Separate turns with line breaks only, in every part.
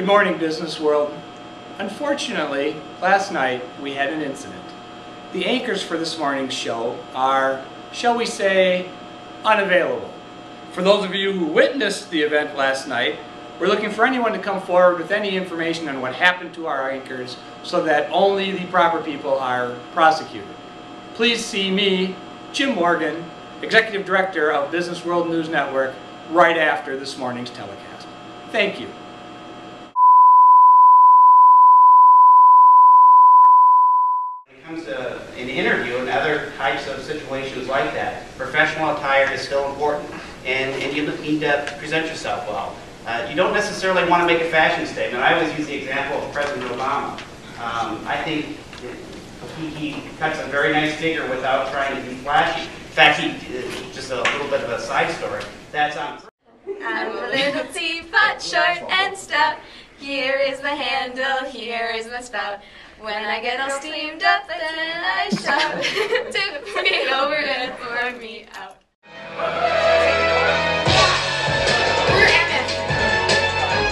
Good morning, business world. Unfortunately, last night we had an incident. The anchors for this morning's show are, shall we say, unavailable. For those of you who witnessed the event last night, we're looking for anyone to come forward with any information on what happened to our anchors so that only the proper people are prosecuted. Please see me, Jim Morgan, Executive Director of Business World News Network, right after this morning's telecast. Thank you.
When it comes to an interview and other types of situations like that, professional attire is still important, and you need to present yourself well. You don't necessarily want to make a fashion statement. I always use the example of President Obama. I think he cuts a very nice figure without trying to be flashy. In fact, just a little bit of a side story. That's on.
I'm a little teapot, short and stout. Here is the handle, here is the spout. When I get all steamed up, then I shout, tip me over and pour me out. We're Emmett.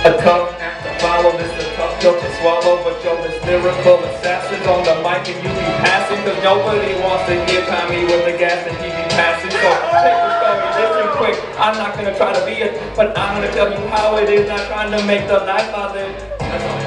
A tough act to follow, this a tough pill to swallow, but yo, this lyrical assassin's on the mic and you be passing, cause nobody wants to hear Tommy with the gas and he be passing. So take the story, listen quick. I'm not gonna try to be it, but I'm gonna tell you how it is. Not trying to make the life I live. That's all.